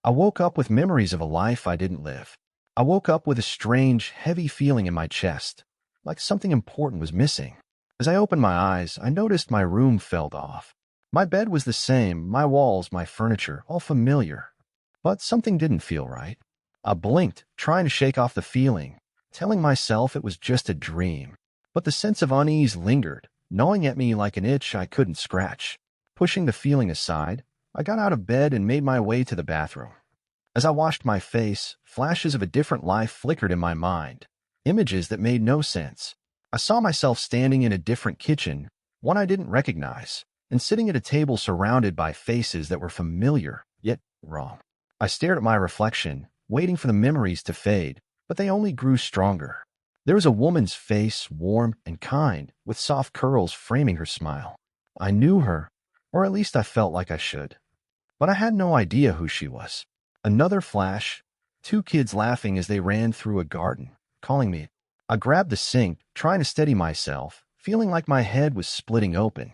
I woke up with memories of a life I didn't live. I woke up with a strange, heavy feeling in my chest, like something important was missing. As I opened my eyes, I noticed my room felt off. My bed was the same, my walls, my furniture, all familiar. But something didn't feel right. I blinked, trying to shake off the feeling, telling myself it was just a dream. But the sense of unease lingered, gnawing at me like an itch I couldn't scratch. Pushing the feeling aside, I got out of bed and made my way to the bathroom. As I washed my face, flashes of a different life flickered in my mind, images that made no sense. I saw myself standing in a different kitchen, one I didn't recognize, and sitting at a table surrounded by faces that were familiar, yet wrong. I stared at my reflection, waiting for the memories to fade, but they only grew stronger. There was a woman's face, warm and kind, with soft curls framing her smile. I knew her, or at least I felt like I should. But I had no idea who she was. Another flash, two kids laughing as they ran through a garden, calling me. I grabbed the sink, trying to steady myself, feeling like my head was splitting open.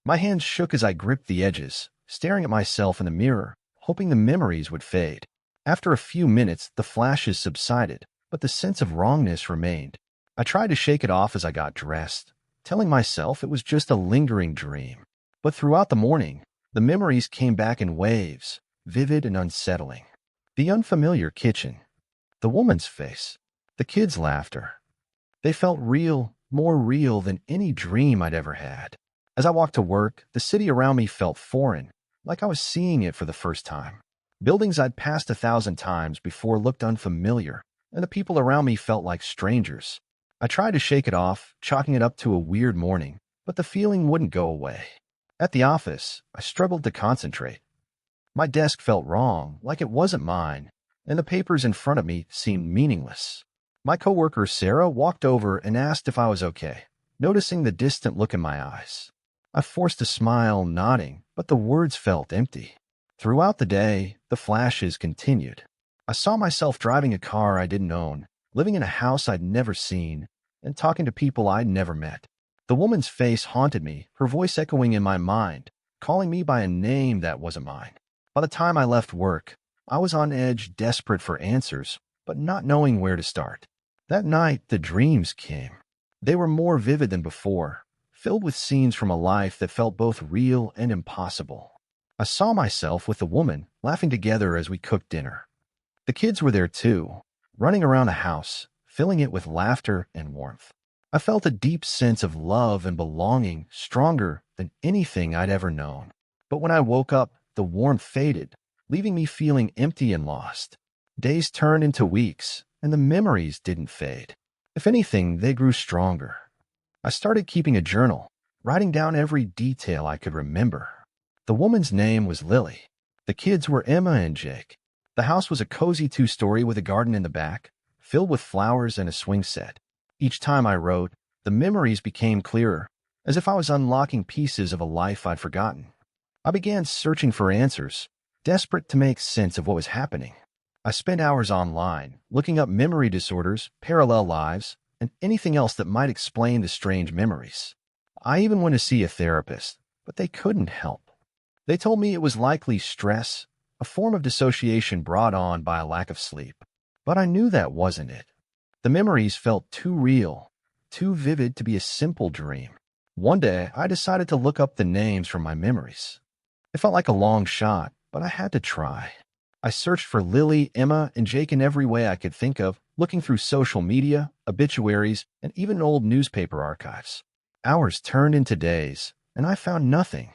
My hands shook as I gripped the edges, staring at myself in the mirror, hoping the memories would fade. After a few minutes, the flashes subsided, but the sense of wrongness remained. I tried to shake it off as I got dressed, telling myself it was just a lingering dream. But throughout the morning, the memories came back in waves, vivid and unsettling. The unfamiliar kitchen, the woman's face, the kids' laughter. They felt real, more real than any dream I'd ever had. As I walked to work, the city around me felt foreign, like I was seeing it for the first time. Buildings I'd passed 1,000 times before looked unfamiliar, and the people around me felt like strangers. I tried to shake it off, chalking it up to a weird morning, but the feeling wouldn't go away. At the office, I struggled to concentrate. My desk felt wrong, like it wasn't mine, and the papers in front of me seemed meaningless. My coworker Sarah walked over and asked if I was okay, noticing the distant look in my eyes. I forced a smile, nodding, but the words felt empty. Throughout the day, the flashes continued. I saw myself driving a car I didn't own, living in a house I'd never seen, and talking to people I'd never met. The woman's face haunted me, her voice echoing in my mind, calling me by a name that wasn't mine. By the time I left work, I was on edge, desperate for answers, but not knowing where to start. That night, the dreams came. They were more vivid than before, filled with scenes from a life that felt both real and impossible. I saw myself with the woman, laughing together as we cooked dinner. The kids were there too, running around the house, filling it with laughter and warmth. I felt a deep sense of love and belonging, stronger than anything I'd ever known. But when I woke up, the warmth faded, leaving me feeling empty and lost. Days turned into weeks, and the memories didn't fade. If anything, they grew stronger. I started keeping a journal, writing down every detail I could remember. The woman's name was Lily. The kids were Emma and Jake. The house was a cozy two-story with a garden in the back, filled with flowers and a swing set. Each time I wrote, the memories became clearer, as if I was unlocking pieces of a life I'd forgotten. I began searching for answers, desperate to make sense of what was happening. I spent hours online, looking up memory disorders, parallel lives, and anything else that might explain the strange memories. I even went to see a therapist, but they couldn't help. They told me it was likely stress, a form of dissociation brought on by a lack of sleep. But I knew that wasn't it. The memories felt too real, too vivid to be a simple dream. One day, I decided to look up the names from my memories. It felt like a long shot, but I had to try. I searched for Lily, Emma, and Jake in every way I could think of, looking through social media, obituaries, and even old newspaper archives. Hours turned into days, and I found nothing.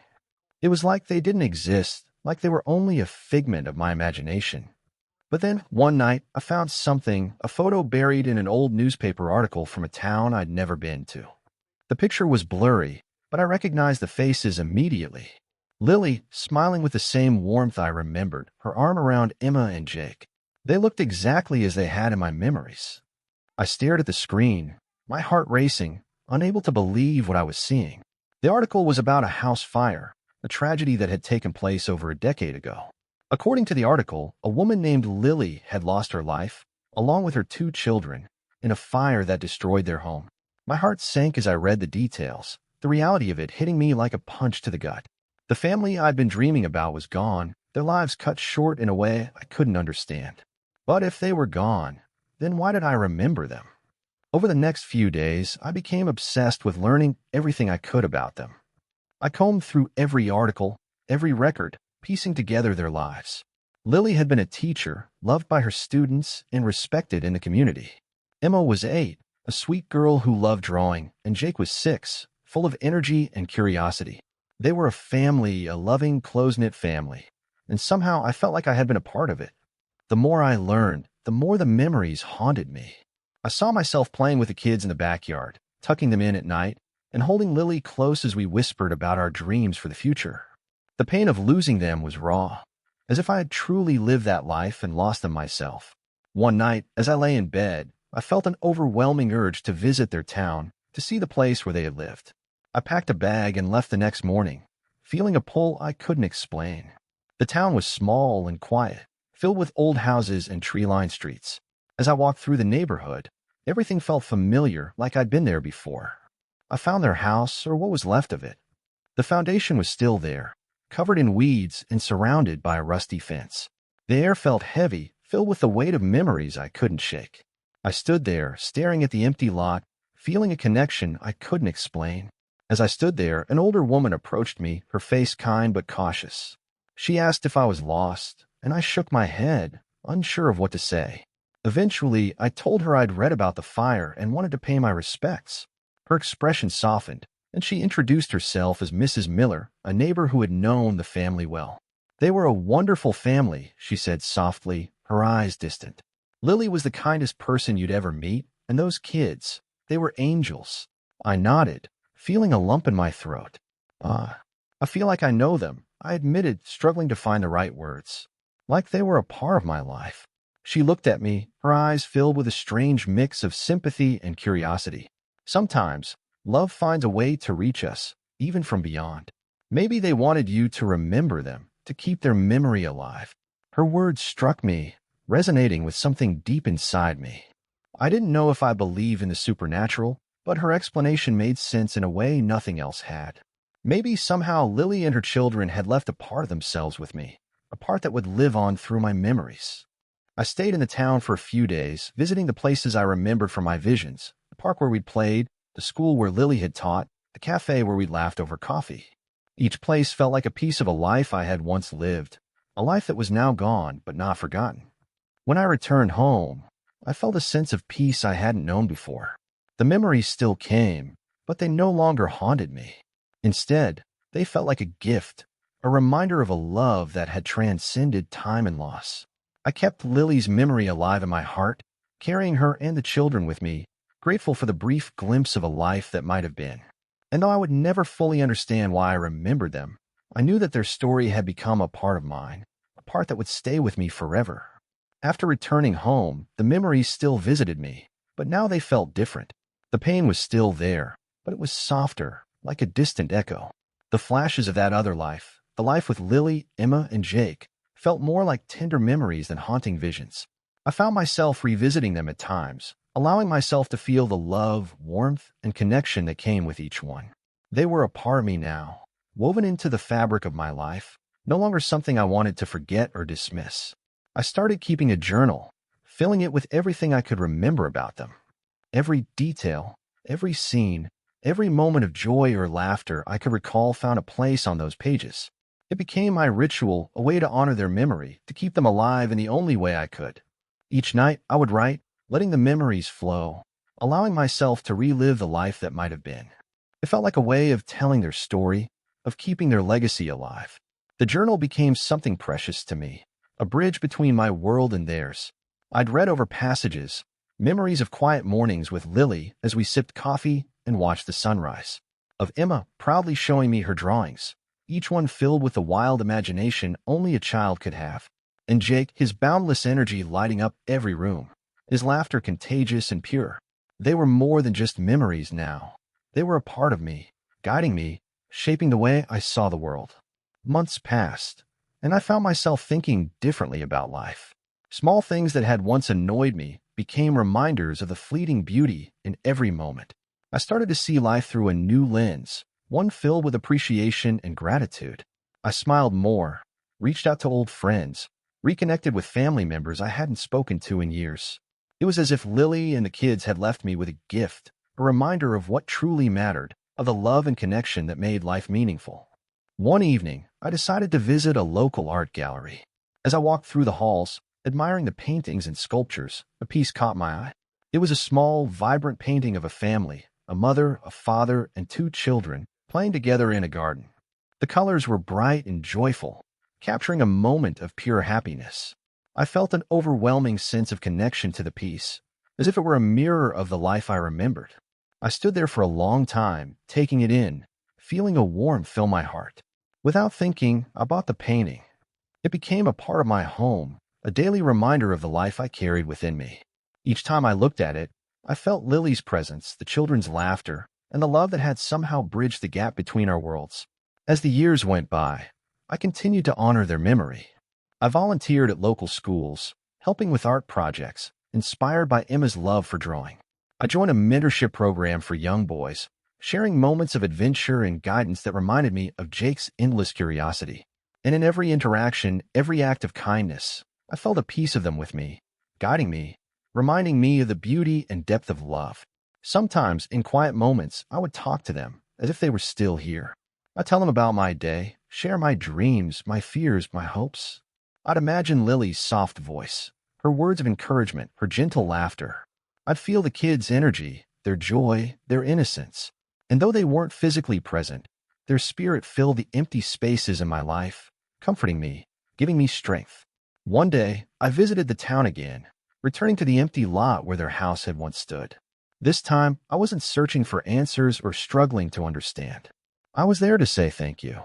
It was like they didn't exist, like they were only a figment of my imagination. But then, one night, I found something, a photo buried in an old newspaper article from a town I'd never been to. The picture was blurry, but I recognized the faces immediately. Lily, smiling with the same warmth I remembered, her arm around Emma and Jake. They looked exactly as they had in my memories. I stared at the screen, my heart racing, unable to believe what I was seeing. The article was about a house fire, a tragedy that had taken place over a decade ago. According to the article, a woman named Lily had lost her life, along with her 2 children, in a fire that destroyed their home. My heart sank as I read the details, the reality of it hitting me like a punch to the gut. The family I'd been dreaming about was gone, their lives cut short in a way I couldn't understand. But if they were gone, then why did I remember them? Over the next few days, I became obsessed with learning everything I could about them. I combed through every article, every record, piecing together their lives. Lily had been a teacher, loved by her students and respected in the community. Emma was 8, a sweet girl who loved drawing, and Jake was 6, full of energy and curiosity. They were a family, a loving, close-knit family, and somehow I felt like I had been a part of it. The more I learned, the more the memories haunted me. I saw myself playing with the kids in the backyard, tucking them in at night, and holding Lily close as we whispered about our dreams for the future. The pain of losing them was raw, as if I had truly lived that life and lost them myself. One night, as I lay in bed, I felt an overwhelming urge to visit their town, to see the place where they had lived. I packed a bag and left the next morning, feeling a pull I couldn't explain. The town was small and quiet, filled with old houses and tree-lined streets. As I walked through the neighborhood, everything felt familiar, like I'd been there before. I found their house, or what was left of it. The foundation was still there, covered in weeds and surrounded by a rusty fence. The air felt heavy, filled with the weight of memories I couldn't shake. I stood there, staring at the empty lot, feeling a connection I couldn't explain. As I stood there, an older woman approached me, her face kind but cautious. She asked if I was lost, and I shook my head, unsure of what to say. Eventually, I told her I'd read about the fire and wanted to pay my respects. Her expression softened, and she introduced herself as Mrs. Miller, a neighbor who had known the family well. They were a wonderful family, she said softly, her eyes distant. Lily was the kindest person you'd ever meet, and those kids, they were angels. I nodded, feeling a lump in my throat. I feel like I know them, I admitted, struggling to find the right words. Like they were a part of my life. She looked at me, her eyes filled with a strange mix of sympathy and curiosity. Sometimes, love finds a way to reach us, even from beyond. Maybe they wanted you to remember them, to keep their memory alive. Her words struck me, resonating with something deep inside me. I didn't know if I believed in the supernatural, but her explanation made sense in a way nothing else had. Maybe somehow Lily and her children had left a part of themselves with me, a part that would live on through my memories. I stayed in the town for a few days, visiting the places I remembered from my visions, the park where we'd played, the school where Lily had taught, the cafe where we'd laughed over coffee. Each place felt like a piece of a life I had once lived, a life that was now gone but not forgotten. When I returned home, I felt a sense of peace I hadn't known before. The memories still came, but they no longer haunted me. Instead, they felt like a gift, a reminder of a love that had transcended time and loss. I kept Lily's memory alive in my heart, carrying her and the children with me, grateful for the brief glimpse of a life that might have been. And though I would never fully understand why I remembered them, I knew that their story had become a part of mine, a part that would stay with me forever. After returning home, the memories still visited me, but now they felt different. The pain was still there, but it was softer, like a distant echo. The flashes of that other life, the life with Lily, Emma, and Jake, felt more like tender memories than haunting visions. I found myself revisiting them at times, allowing myself to feel the love, warmth, and connection that came with each one. They were a part of me now, woven into the fabric of my life, no longer something I wanted to forget or dismiss. I started keeping a journal, filling it with everything I could remember about them. Every detail, every scene, every moment of joy or laughter I could recall found a place on those pages. It became my ritual, a way to honor their memory, to keep them alive in the only way I could. Each night, I would write, letting the memories flow, allowing myself to relive the life that might have been. It felt like a way of telling their story, of keeping their legacy alive. The journal became something precious to me, a bridge between my world and theirs. I'd read over passages, memories of quiet mornings with Lily as we sipped coffee and watched the sunrise, of Emma proudly showing me her drawings, each one filled with the wild imagination only a child could have, and Jake, his boundless energy lighting up every room, his laughter contagious and pure. They were more than just memories now. They were a part of me, guiding me, shaping the way I saw the world. Months passed, and I found myself thinking differently about life. Small things that had once annoyed me became reminders of the fleeting beauty in every moment. I started to see life through a new lens, one filled with appreciation and gratitude. I smiled more, reached out to old friends, reconnected with family members I hadn't spoken to in years. It was as if Lily and the kids had left me with a gift, a reminder of what truly mattered, of the love and connection that made life meaningful. One evening, I decided to visit a local art gallery. As I walked through the halls, admiring the paintings and sculptures, a piece caught my eye. It was a small, vibrant painting of a family, a mother, a father, and two children, playing together in a garden. The colors were bright and joyful, capturing a moment of pure happiness. I felt an overwhelming sense of connection to the piece, as if it were a mirror of the life I remembered. I stood there for a long time, taking it in, feeling a warmth fill my heart. Without thinking, I bought the painting. It became a part of my home, a daily reminder of the life I carried within me. Each time I looked at it, I felt Lily's presence, the children's laughter, and the love that had somehow bridged the gap between our worlds. As the years went by, I continued to honor their memory. I volunteered at local schools, helping with art projects, inspired by Emma's love for drawing. I joined a mentorship program for young boys, sharing moments of adventure and guidance that reminded me of Jake's endless curiosity. And in every interaction, every act of kindness, I felt a piece of them with me, guiding me, reminding me of the beauty and depth of love. Sometimes, in quiet moments, I would talk to them as if they were still here. I'd tell them about my day, share my dreams, my fears, my hopes. I'd imagine Lily's soft voice, her words of encouragement, her gentle laughter. I'd feel the kids' energy, their joy, their innocence. And though they weren't physically present, their spirit filled the empty spaces in my life, comforting me, giving me strength. One day, I visited the town again, returning to the empty lot where their house had once stood. This time, I wasn't searching for answers or struggling to understand. I was there to say thank you.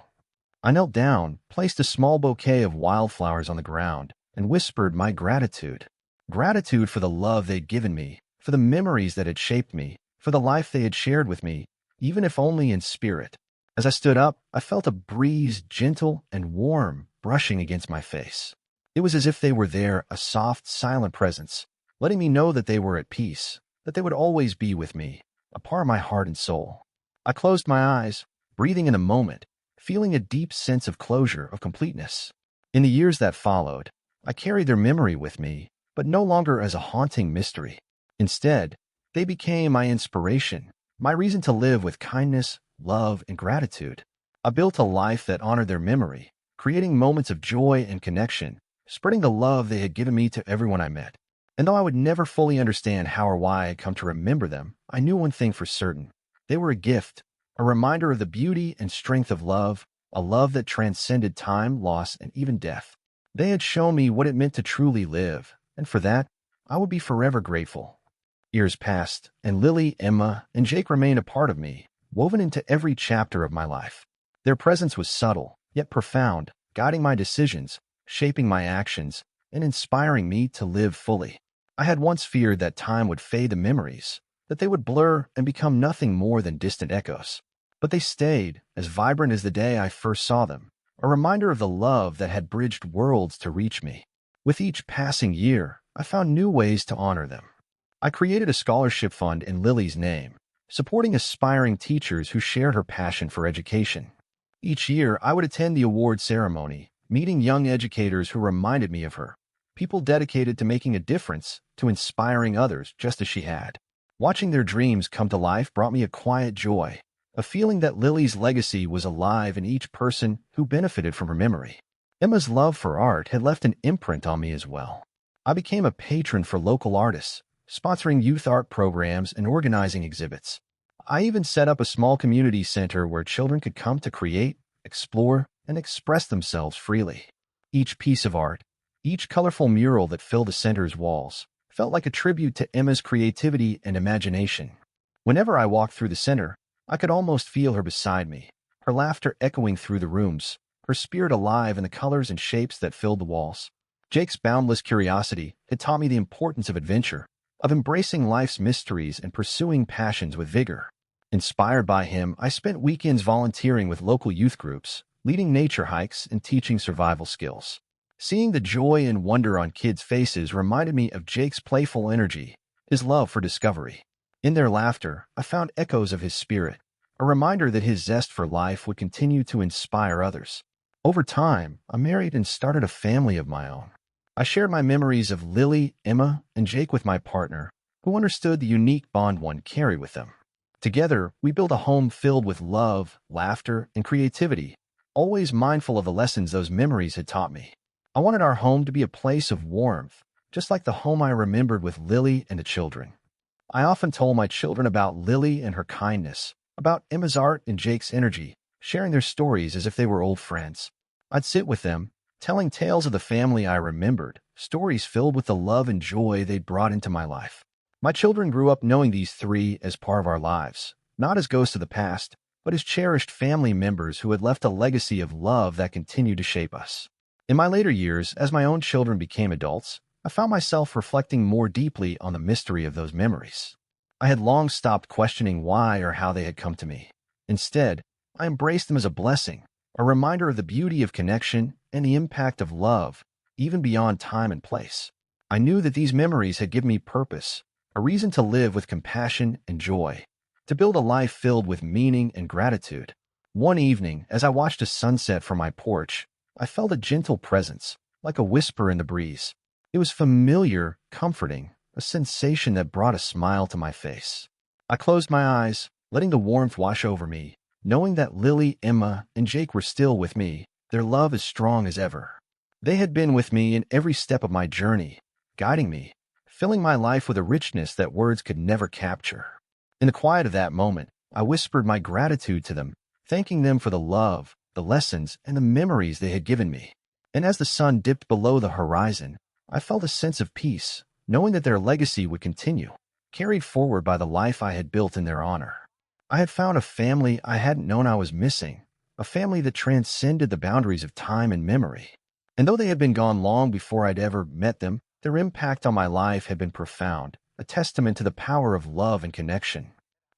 I knelt down, placed a small bouquet of wildflowers on the ground, and whispered my gratitude. Gratitude for the love they'd given me, for the memories that had shaped me, for the life they had shared with me, even if only in spirit. As I stood up, I felt a breeze, gentle and warm, brushing against my face. It was as if they were there, a soft, silent presence, letting me know that they were at peace, that they would always be with me, a part of my heart and soul. I closed my eyes, breathing in the moment, feeling a deep sense of closure, of completeness. In the years that followed, I carried their memory with me, but no longer as a haunting mystery. Instead, they became my inspiration, my reason to live with kindness, love, and gratitude. I built a life that honored their memory, creating moments of joy and connection, spreading the love they had given me to everyone I met. And though I would never fully understand how or why I had come to remember them, I knew one thing for certain. They were a gift, a reminder of the beauty and strength of love, a love that transcended time, loss, and even death. They had shown me what it meant to truly live, and for that, I would be forever grateful. Years passed, and Lily, Emma, and Jake remained a part of me, woven into every chapter of my life. Their presence was subtle, yet profound, guiding my decisions, shaping my actions, and inspiring me to live fully. I had once feared that time would fade the memories, that they would blur and become nothing more than distant echoes. But they stayed, as vibrant as the day I first saw them, a reminder of the love that had bridged worlds to reach me. With each passing year, I found new ways to honor them. I created a scholarship fund in Lily's name, supporting aspiring teachers who shared her passion for education. Each year, I would attend the award ceremony, meeting young educators who reminded me of her, people dedicated to making a difference, to inspiring others just as she had. Watching their dreams come to life brought me a quiet joy, a feeling that Lily's legacy was alive in each person who benefited from her memory. Emma's love for art had left an imprint on me as well. I became a patron for local artists, sponsoring youth art programs and organizing exhibits. I even set up a small community center where children could come to create, explore, and express themselves freely. Each piece of art, each colorful mural that filled the center's walls, felt like a tribute to Emma's creativity and imagination. Whenever I walked through the center, I could almost feel her beside me, her laughter echoing through the rooms, her spirit alive in the colors and shapes that filled the walls. Jake's boundless curiosity had taught me the importance of adventure, of embracing life's mysteries and pursuing passions with vigor. Inspired by him, I spent weekends volunteering with local youth groups, leading nature hikes and teaching survival skills. Seeing the joy and wonder on kids' faces reminded me of Jake's playful energy, his love for discovery. In their laughter, I found echoes of his spirit, a reminder that his zest for life would continue to inspire others. Over time, I married and started a family of my own. I shared my memories of Lily, Emma, and Jake with my partner, who understood the unique bond one carried with them. Together, we built a home filled with love, laughter, and creativity, always mindful of the lessons those memories had taught me. I wanted our home to be a place of warmth, just like the home I remembered with Lily and the children. I often told my children about Lily and her kindness, about Emma's art and Jake's energy, sharing their stories as if they were old friends. I'd sit with them, telling tales of the family I remembered, stories filled with the love and joy they'd brought into my life. My children grew up knowing these three as part of our lives, not as ghosts of the past, but as cherished family members who had left a legacy of love that continued to shape us. In my later years, as my own children became adults, I found myself reflecting more deeply on the mystery of those memories. I had long stopped questioning why or how they had come to me. Instead, I embraced them as a blessing, a reminder of the beauty of connection and the impact of love, even beyond time and place. I knew that these memories had given me purpose, a reason to live with compassion and joy, to build a life filled with meaning and gratitude. One evening, as I watched a sunset from my porch, I felt a gentle presence, like a whisper in the breeze. It was familiar, comforting, a sensation that brought a smile to my face. I closed my eyes, letting the warmth wash over me, knowing that Lily, Emma, and Jake were still with me, their love as strong as ever. They had been with me in every step of my journey, guiding me, filling my life with a richness that words could never capture. In the quiet of that moment, I whispered my gratitude to them, thanking them for the love, the lessons, and the memories they had given me. And as the sun dipped below the horizon, I felt a sense of peace, knowing that their legacy would continue, carried forward by the life I had built in their honor. I had found a family I hadn't known I was missing, a family that transcended the boundaries of time and memory. And though they had been gone long before I'd ever met them, their impact on my life had been profound, a testament to the power of love and connection.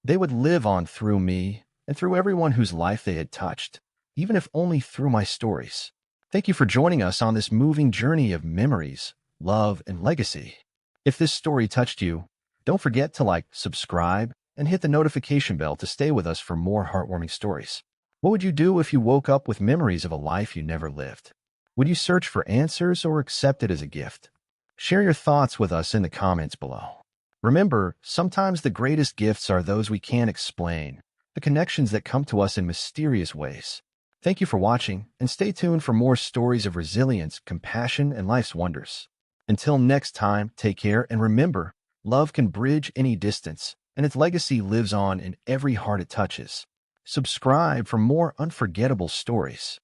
They would live on through me and through everyone whose life they had touched, even if only through my stories. Thank you for joining us on this moving journey of memories, love, and legacy. If this story touched you, don't forget to like, subscribe, and hit the notification bell to stay with us for more heartwarming stories. What would you do if you woke up with memories of a life you never lived? Would you search for answers or accept it as a gift? Share your thoughts with us in the comments below. Remember, sometimes the greatest gifts are those we can't explain, the connections that come to us in mysterious ways. Thank you for watching, and stay tuned for more stories of resilience, compassion, and life's wonders. Until next time, take care, and remember, love can bridge any distance, and its legacy lives on in every heart it touches. Subscribe for more unforgettable stories.